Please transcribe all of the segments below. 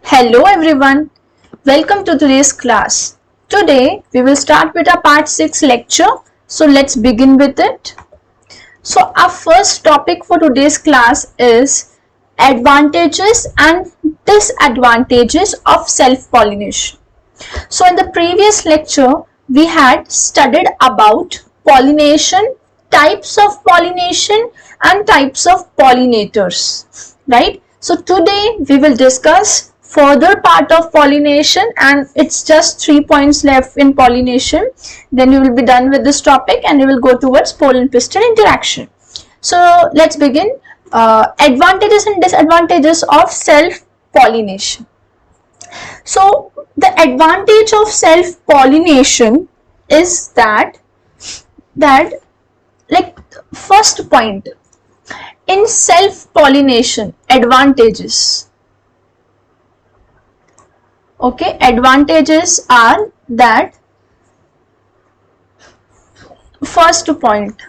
Hello everyone, welcome to today's class. Today we will start with our part 6 lecture. So let's begin with it. So our first topic for today's class is advantages and disadvantages of self-pollination. So in the previous lecture we had studied about pollination, types of pollination and types of pollinators, right? So today we will discuss further part of pollination, and it's just 3 points left in pollination. Then we will be done with this topic and we will go towards pollen-pistil interaction. So let's begin. Advantages and disadvantages of self-pollination. So the advantage of self-pollination is that like first point in self-pollination advantages. Okay, advantages are that first point,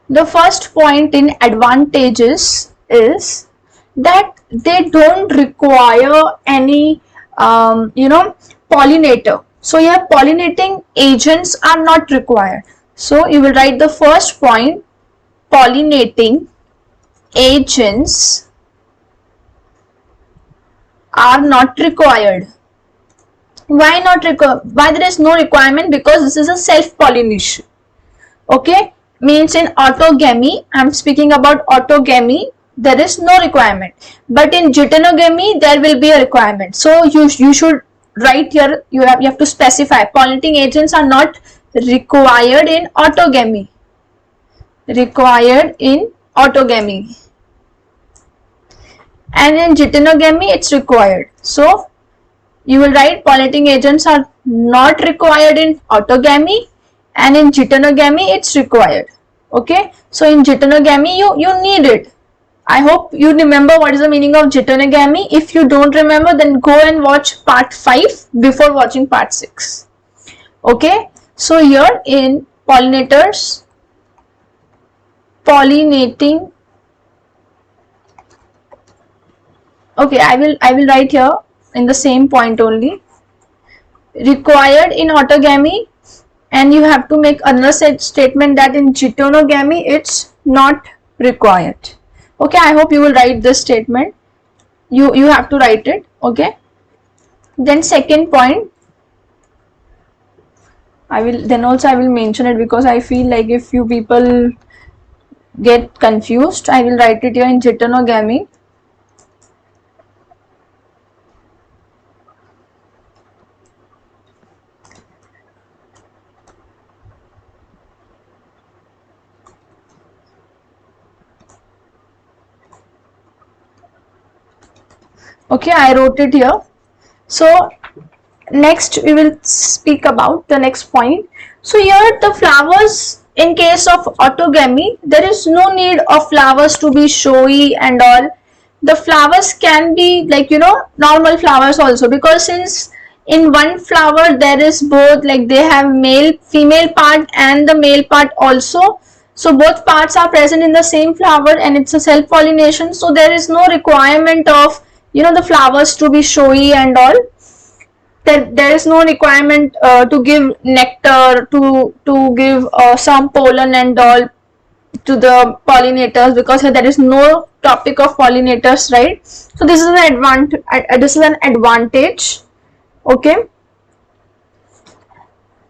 the first point in advantages is that they don't require any pollinator. So here pollinating agents are not required. So you will write the first point, pollinating agents are not required. Why not required? Why there is no requirement? Because this is a self-pollination. Okay, means in autogamy, I am speaking about autogamy, there is no requirement, but in geitonogamy there will be a requirement. So you should write here, you have to specify pollinating agents are not required in autogamy, and in geitonogamy it's required. So you will write pollinating agents are not required in autogamy, and in geitonogamy it's required. Okay, so in geitonogamy you need it. I hope you remember what is the meaning of geitonogamy. If you don't remember, then go and watch part 5 before watching part 6. Okay, so here in pollinators, pollinating, okay, I will write here in the same point only, required in autogamy, and you have to make another statement that in geitonogamy it's not required. Okay, I hope you will write this statement. You have to write it. Okay, then second point, I will mention it because I feel like if you people get confused, I will write it here in geitonogamy. Okay, I wrote it here. So next we will speak about the next point. So here the flowers, in case of autogamy, there is no need of flowers to be showy and all. The flowers can be like normal flowers also, because since in one flower there is both, like they have female part and the male part also. So both parts are present in the same flower and it's a self-pollination. So there is no requirement of the flowers to be showy and all. There is no requirement to give nectar, to give some pollen and all to the pollinators, because here there is no topic of pollinators, right? So this is an advantage. Okay,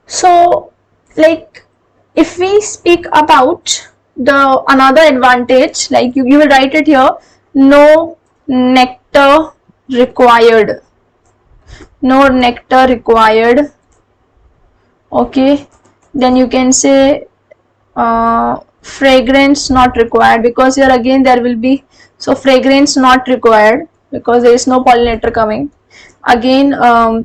so like if we speak about the another advantage, like you will write it here, no nectar required, no nectar required. Okay, then you can say fragrance not required, because here again there will be, so fragrance not required because there is no pollinator coming. Again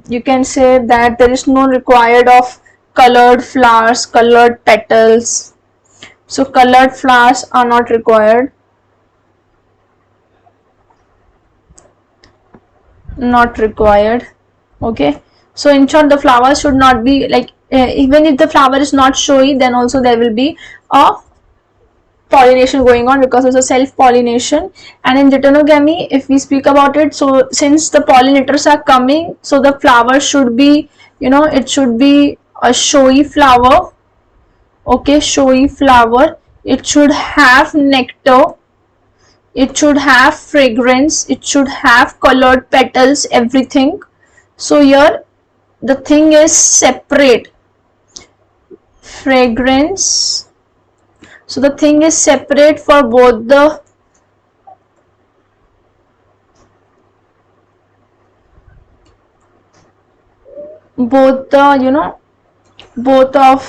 you can say that there is no required of colored flowers, colored petals. So colored flowers are not required, not required. Okay, So in short, the flower should not be like, even if the flower is not showy, then also there will be a pollination going on, because it's a self-pollination. And in deuterogamy, if we speak about it, so since the pollinators are coming, so the flower should be, it should be a showy flower. Okay, showy flower. It should have nectar. It should have fragrance. It should have colored petals, everything. So here the thing is separate. Fragrance. So the thing is separate for both the both of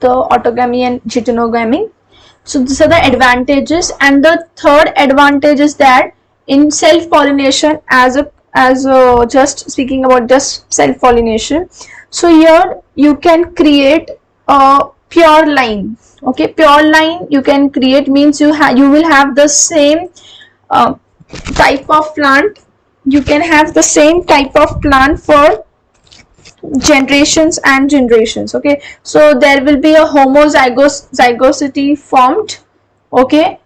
the autogamy and deuterogamy. So these are the advantages. And the third advantage is that in self-pollination, as just speaking about just self-pollination, so here you can create a pure line. Okay, pure line you can create means you will have the same type of plant. You can have the same type of plant for generations and generations. Okay, so there will be a homozygosity formed. Okay,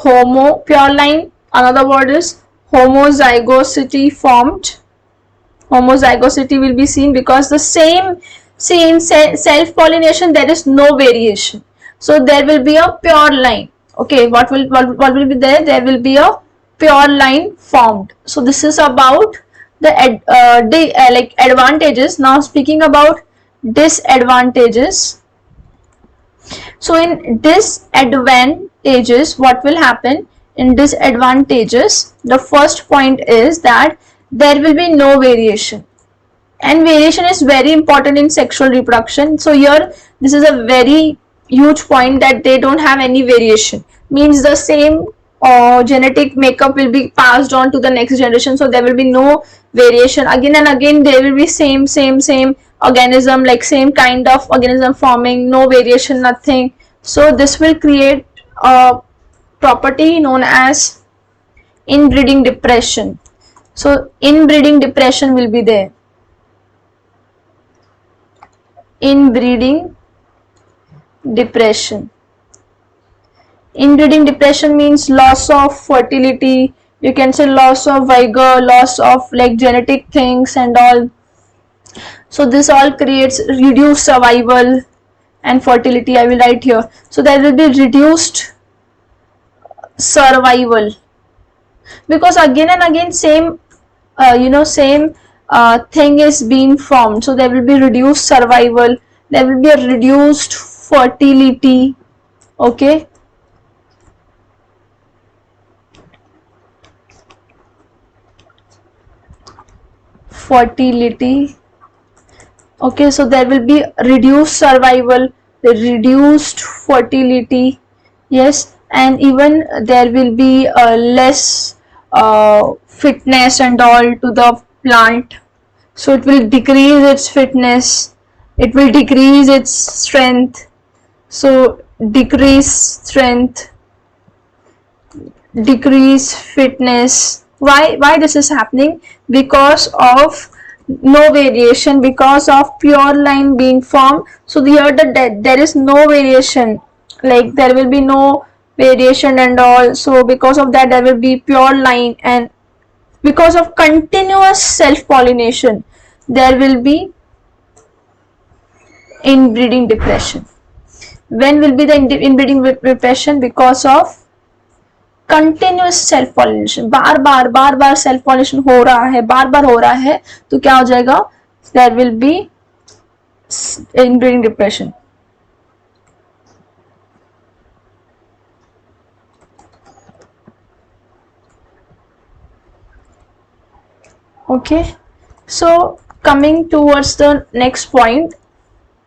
pure line, another word is homozygosity formed. Homozygosity will be seen because the same, see, in self-pollination there is no variation, so there will be a pure line. Okay, what will be there? There will be a pure line formed. So this is about the like advantages. Now speaking about disadvantages. So in disadvantages, what will happen in disadvantages? The first point is that there will be no variation, and variation is very important in sexual reproduction. So here this is a very huge point, that they don't have any variation, means the same genetic makeup will be passed on to the next generation. So there will be no variation. Again and again there will be same organism, like same kind of organism forming, no variation, nothing. So this will create a property known as inbreeding depression. So inbreeding depression will be there. Inbreeding depression. Inbreeding depression means loss of fertility, you can say loss of vigor, loss of like genetic things and all. So this all creates reduced survival and fertility. I will write here. So there will be reduced survival, because again and again same thing is being formed. So there will be reduced survival, there will be a reduced fertility. Okay, fertility. Okay, so there will be reduced survival, reduced fertility. Yes, and even there will be less fitness and all to the plant. So it will decrease its fitness, it will decrease its strength. So decrease strength, decrease fitness. Why this is happening? Because of no variation, because of pure line being formed. So here there is no variation, like there will be no variation and all. So because of that there will be pure line, and because of continuous self-pollination there will be inbreeding depression. When will be the inbreeding depression? Because of continuous self pollination, bar bar self pollination हो रहा है, बार हो रहा है, तो क्या हो जाएगा? There will be inbreeding depression. Okay, so coming towards the next point,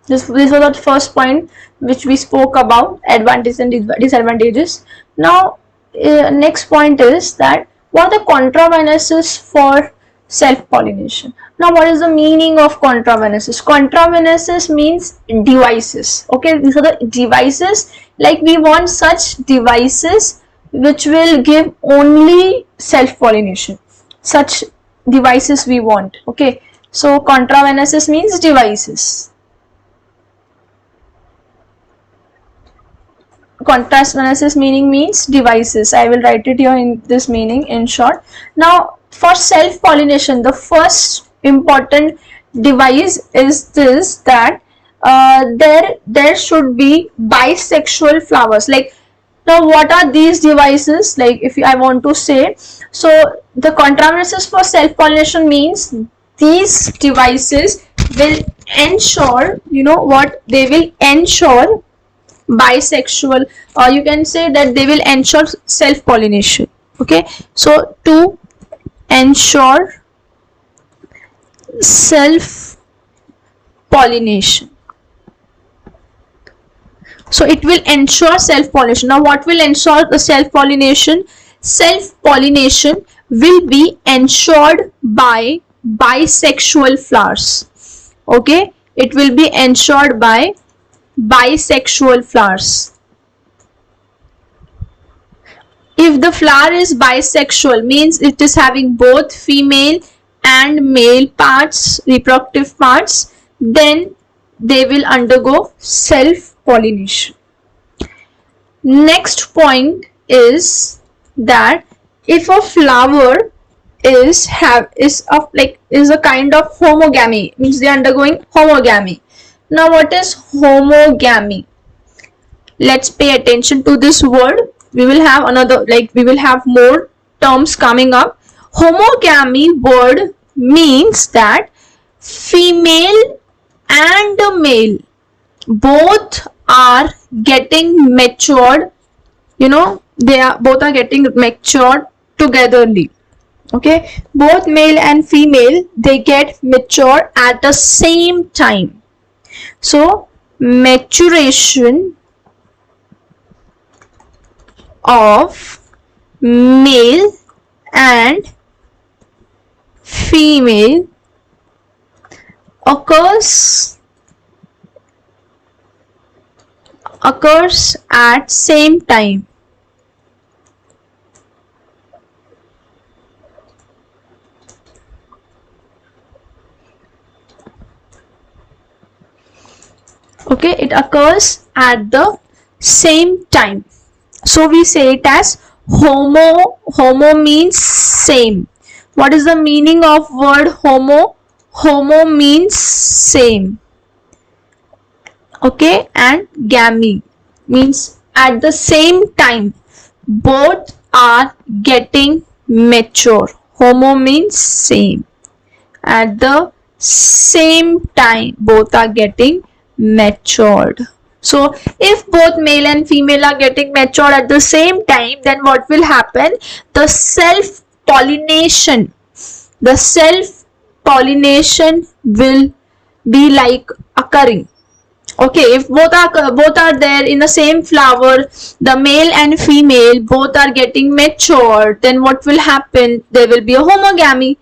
this was the first point which we spoke about, advantages and disadvantages. Now next point is that what are the contraveneses for self-pollination. Now what is the meaning of contraveneses? Contraveneses means devices. Okay, these are the devices, like we want such devices which will give only self-pollination. Such devices we want. Okay, So contravenesis means devices. Contravenesis meaning means devices. I will write it here in this meaning in short. Now for self-pollination, the first important device is this, that there should be bisexual flowers. Like, now what are these devices? Like, if I want to say, so the contravenesis for self-pollination means these devices will ensure, you know what, they will ensure bisexual, or you can say that they will ensure self-pollination. Okay, so to ensure self-pollination, so it will ensure self-pollination. Now what will ensure the self-pollination? Self-pollination will be ensured by bisexual flowers. Okay, it will be ensured by bisexual flowers. If the flower is bisexual, means it is having both female and male parts, reproductive parts, then they will undergo self-pollination. Next point is that if a flower is a kind of homogamy, means they are undergoing homogamy. Now what is homogamy? Let's pay attention to this word. We will have another, we will have more terms coming up. Homogamy word means that female and male both are getting matured, both are getting matured togetherly. Okay, both male and female, they get mature at the same time. So maturation of male and female occurs at same time. Okay, it occurs at the same time. So we say it as homo. Homo means same. What is the meaning of word homo? Homo means same. Okay, and gamy means at the same time both are getting mature. Homo means same. At the same time both are getting matured. So if both male and female are getting matured at the same time, then what will happen? The self-pollination will be like occurring. Okay, if both are there in the same flower, the male and female both are getting matured, then what will happen? There will be a homogamy.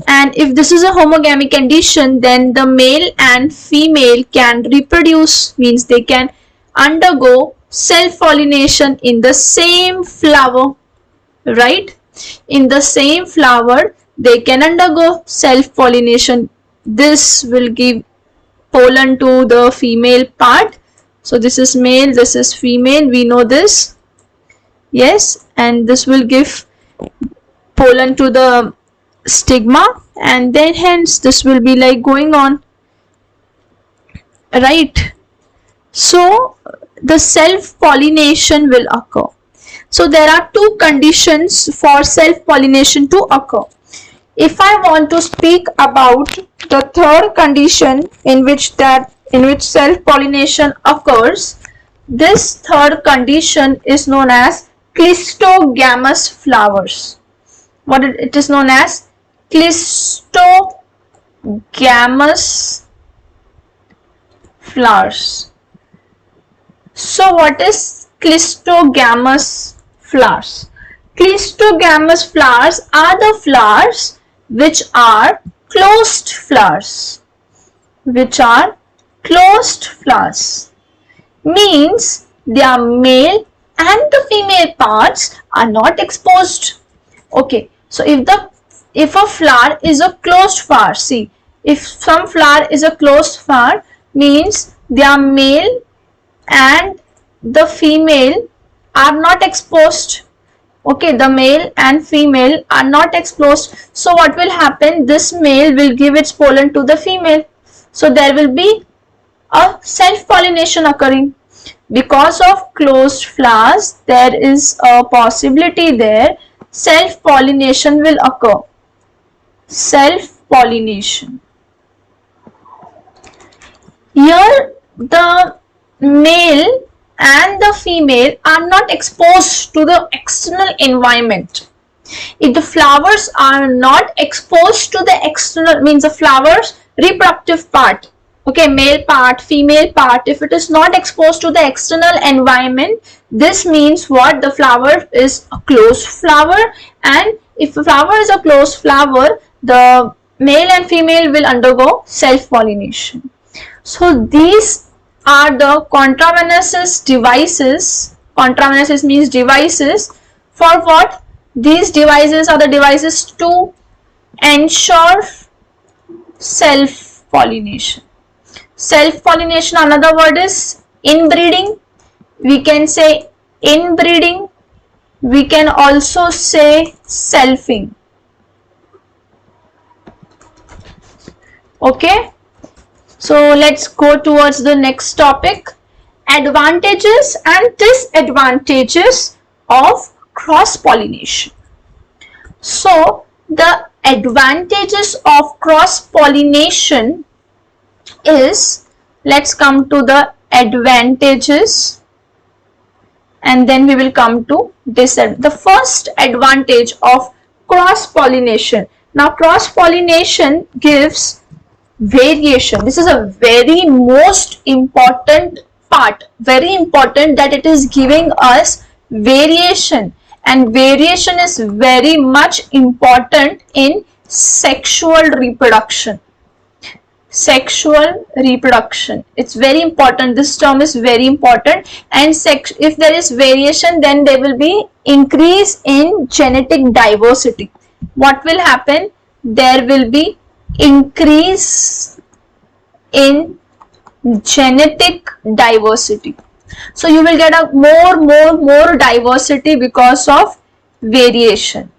And if this is a homogamy condition, then the male and female can reproduce, means they can undergo self-pollination in the same flower, right? In the same flower, they can undergo self-pollination. This will give pollen to the female part. So this is male, this is female, we know this. Yes, and this will give pollen to the stigma, and then hence this will be like going on, right? So the self-pollination will occur. So there are two conditions for self-pollination to occur. If I want to speak about the third condition in which self-pollination occurs, this third condition is known as clistogamous flowers. What it is known as? Clistogamous flowers. So what is clistogamous flowers? Clistogamous flowers are the flowers which are closed flowers. Means their male and the female parts are not exposed. Okay, so if a flower is a closed flower, see, if some flower is a closed flower, means their male and the female are not exposed. Okay, the male and female are not exposed. So what will happen? This male will give its pollen to the female. So there will be a self-pollination occurring. Because of closed flowers, there is a possibility there self-pollination will occur. Self-pollination. Here the male and the female are not exposed to the external environment. If the flowers are not exposed to the external, means the flowers reproductive part, okay, male part, female part, if it is not exposed to the external environment, this means what? The flower is a closed flower, and if the flower is a closed flower, the male and female will undergo self-pollination. So these are the contravanesis devices. Contravanesis means devices. For what? These devices are the devices to ensure self-pollination. Self-pollination, another word is inbreeding. We can say inbreeding. We can also say selfing. Okay. So let's go towards the next topic. Advantages and disadvantages of cross-pollination. So the advantages of cross-pollination is, let's come to the advantages and then we will come to disadvantages. The first advantage of cross-pollination. Now cross-pollination gives variation. This is a very most important part, very important, that it is giving us variation, and variation is very much important in sexual reproduction. Sexual reproduction, it's very important. This term is very important, and if there is variation, then there will be increase in genetic diversity. What will happen? There will be increase in genetic diversity. So you will get a more diversity because of variation,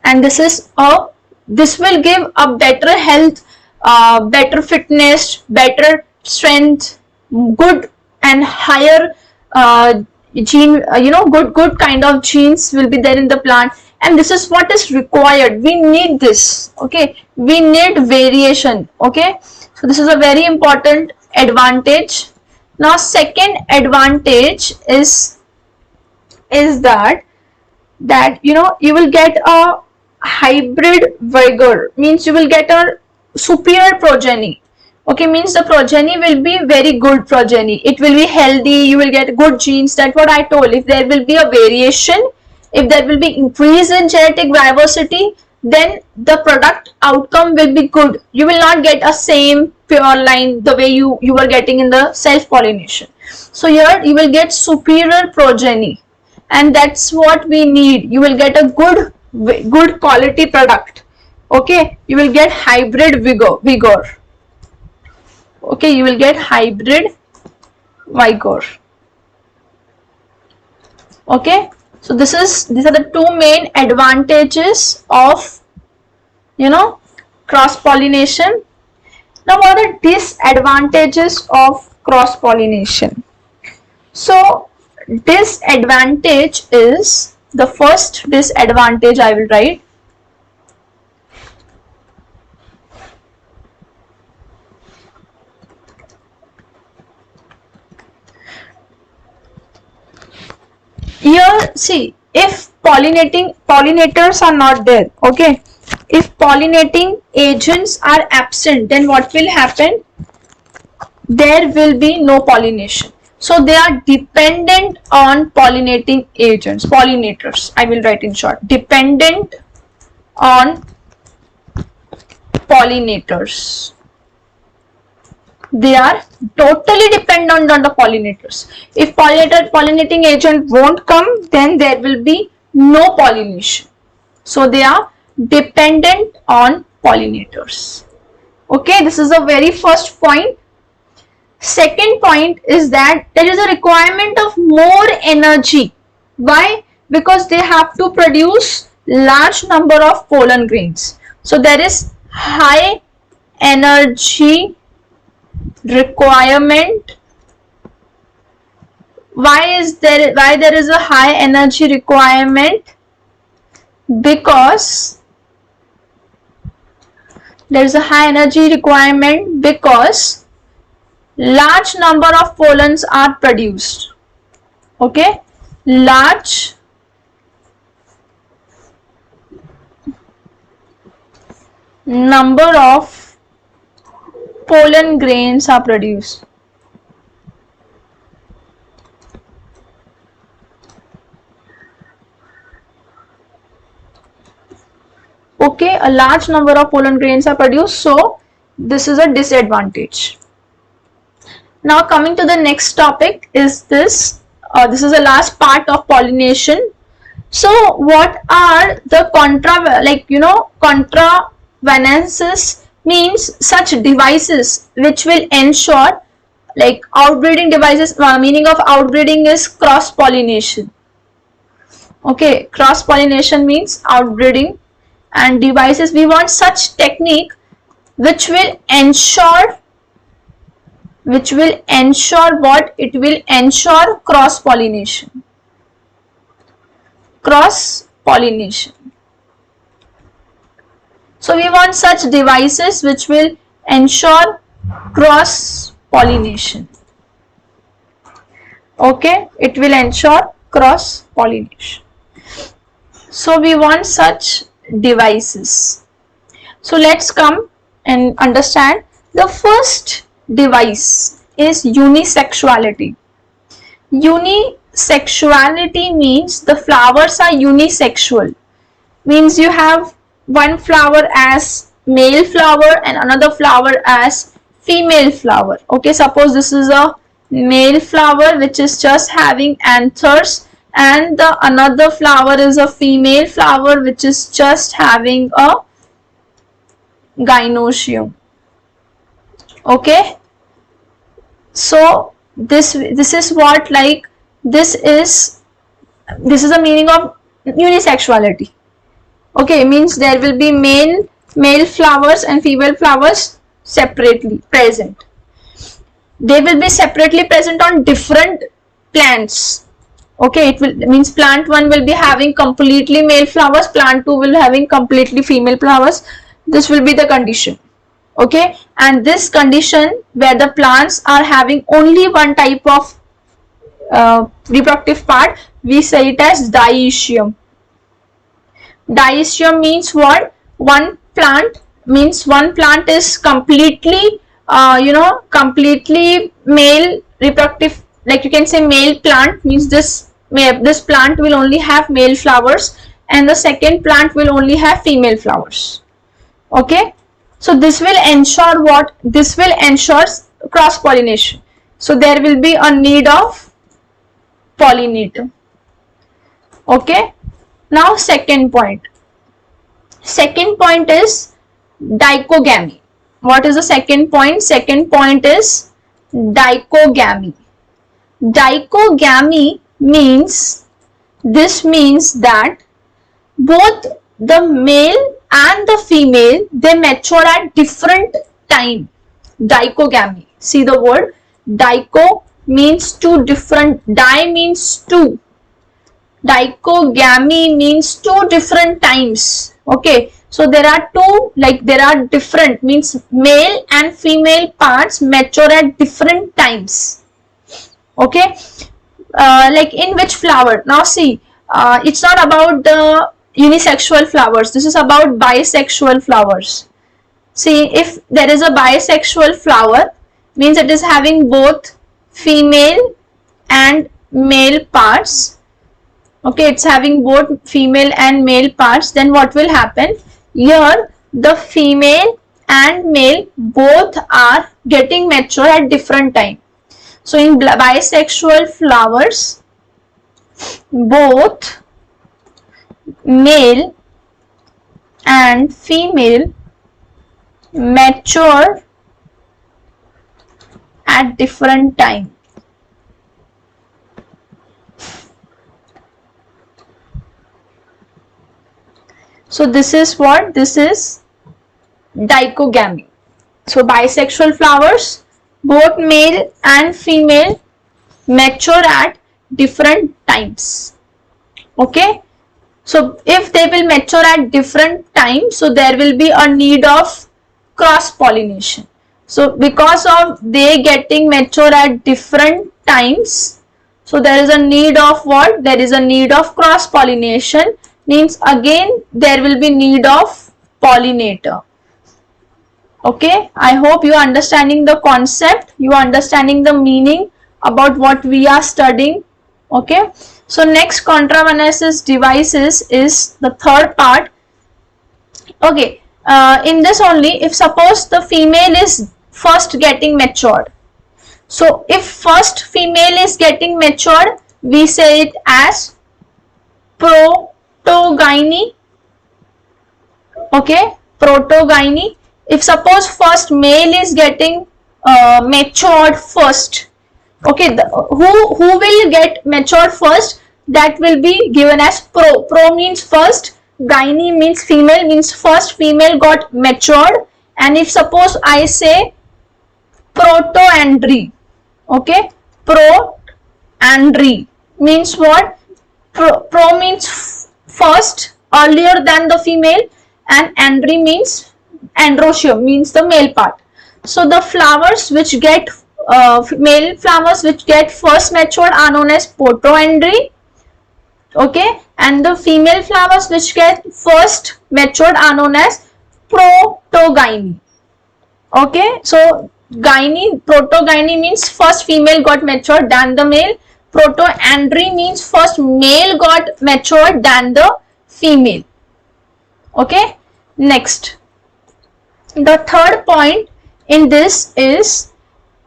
and this will give a better health, better fitness, better strength, good and higher gene, good kind of genes will be there in the plant, and this is what is required. We need this. Okay, we need variation. Okay, so this is a very important advantage. Now second advantage is that you will get a hybrid vigor, means you will get a superior progeny. Okay, means the progeny will be very good progeny. It will be healthy. You will get good genes. That's what I told. If there will be a variation, if there will be increase in genetic diversity, then the product outcome will be good. You will not get a same pure line the way you were getting in the self-pollination. So here you will get superior progeny, and that's what we need. You will get a good quality product. Okay, you will get hybrid vigor. Okay, you will get hybrid vigor. Okay, so these are the two main advantages of cross-pollination. Now what are the disadvantages of cross-pollination? So disadvantage is, the first disadvantage I will write, here. See, if pollinators are not there, okay, if pollinating agents are absent, then what will happen? There will be no pollination. So they are dependent on pollinating agents, pollinators. I will write in short, dependent on pollinators. They are totally dependent on the pollinators. If pollinating agent won't come, then there will be no pollination. So they are dependent on pollinators. Okay, this is the very first point. Second point is that there is a requirement of more energy. Why? Because they have to produce large number of pollen grains. So there is high energy requirement. Why there is a high energy requirement? Because there is a high energy requirement because large number of pollens are produced. Okay, large number of pollen grains are produced. Okay, a large number of pollen grains are produced, so this is a disadvantage. Now coming to the next topic is this. This is the last part of pollination. So what are the contravenances means such devices which will ensure like outbreeding devices. Meaning of outbreeding is cross pollination. Okay, cross pollination means outbreeding, and devices, we want such technique which will ensure what? It will ensure cross pollination. Cross pollination. So we want such devices which will ensure cross pollination. Okay, it will ensure cross pollination. So we want such devices. So let's come and understand. The first device is unisexuality. Unisexuality means the flowers are unisexual. Means you have one flower as male flower and another flower as female flower. Okay, suppose this is a male flower which is just having anthers, and the another flower is a female flower which is just having a gynoecium. Okay, so this is what, like, this is the meaning of unisexuality. Okay, means there will be male flowers and female flowers separately present. They will be separately present on different plants. Okay, it will means plant 1 will be having completely male flowers, plant 2 will having completely female flowers. This will be the condition. Okay, and this condition where the plants are having only one type of reproductive part, we say it as dioecium. Dioecium means what? One plant means one plant is completely completely male reproductive, like you can say male plant means this plant will only have male flowers and the second plant will only have female flowers. Okay, so this will ensure what? This will ensure cross pollination. So there will be a need of pollinator. Okay, now second point is dichogamy. What is the second point? Second point is dichogamy. Dichogamy means that both the male and the female, they mature at different time. Dichogamy. See the word dicho means two different, di means two. Dichogamy means two different times. Okay, so there are two, like there are different, means male and female parts mature at different times. Okay, like in which flower? Now see, it's not about the unisexual flowers, this is about bisexual flowers. See, if there is a bisexual flower, means it is having both female and male parts. Okay, it's having both female and male parts. Then what will happen? Here the female and male both are getting mature at different time. So in bisexual flowers, both male and female mature at different time. So this is what? This is dichogamy. So bisexual flowers, both male and female, mature at different times. Okay. So if they will mature at different times, so there will be a need of cross pollination. So because of they getting mature at different times, so there is a need of what? There is a need of cross pollination, means again there will be need of pollinator. Okay, I hope you are understanding the concept, you are understanding the meaning about what we are studying. Okay, so next contra-Van-Ness's devices is the third part. Okay, in this only, if suppose the female is first getting matured, so if first female is getting matured, we say it as protogyny. Okay, protogyny. If suppose first male is getting matured first, okay, who will get matured first, that will be given as pro. Pro means first, gyne means female, means first female got matured. And if suppose I say protoandry, okay, proandry means what? Pro means first, earlier than the female, and andry means androecium, means the male part. So the flowers which get male flowers which get first matured are known as protoandry. Okay, and the female flowers which get first matured are known as protogyny. Okay, so gyne, protogyny means first female got matured than the male. Protoandry means first male got matured than the female. Okay, next, the third point in this is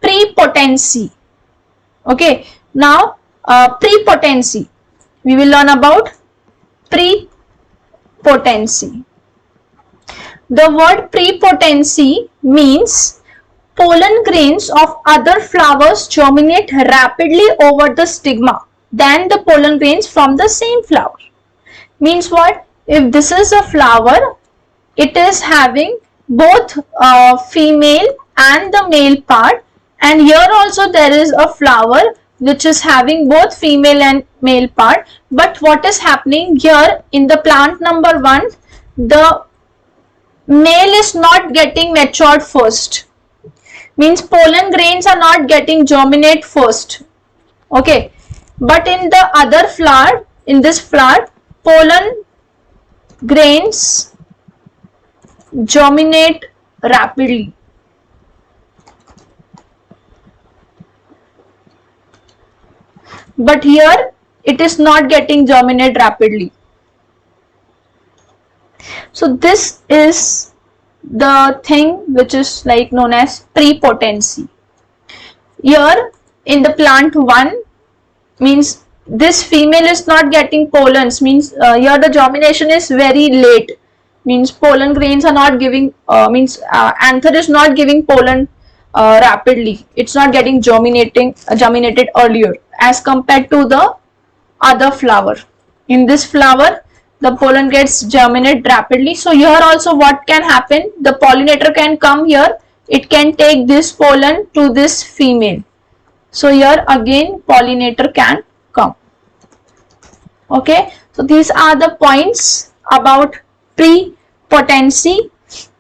prepotency. Okay, now prepotency, we will learn about prepotency. The word prepotency means pollen grains of other flowers germinate rapidly over the stigma than the pollen grains from the same flower. Means what? If this is a flower, it is having both female and the male part, and here also there is a flower which is having both female and male part. But what is happening here in the plant number 1, the male is not getting matured first, means pollen grains are not getting germinate first. Okay, but in the other flower, in this flower, pollen grains germinate rapidly. But here it is not getting germinate rapidly. So this is the thing which is like known as prepotency. Here in the plant 1, means this female is not getting pollens, means here the germination is very late, means pollen grains are not giving, anther is not giving pollen rapidly, it's not getting germinated earlier as compared to the other flower. In this flower, the pollen gets germinate rapidly. So here also what can happen, the pollinator can come here, it can take this pollen to this female. So here again pollinator can come. Okay, so these are the points about prepotency.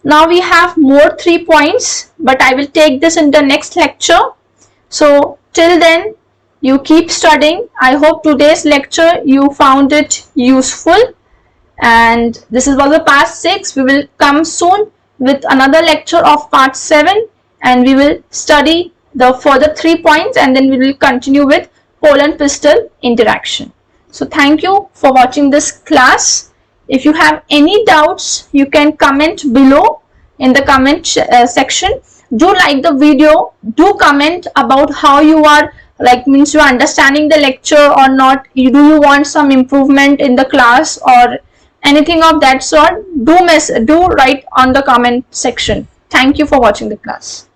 Now we have more 3 points, but I will take this in the next lecture. So till then, you keep studying. I hope today's lecture you found it useful. And this is was the part 6. We will come soon with another lecture of part 7, and we will study the further 3 points, and then we will continue with pollen pistil interaction. So thank you for watching this class. If you have any doubts, you can comment below in the comment section. Do like the video, do comment about how you are, like, means you are understanding the lecture or not, do you want some improvement in the class or anything of that sort. Do write on the comment section. Thank you for watching the class.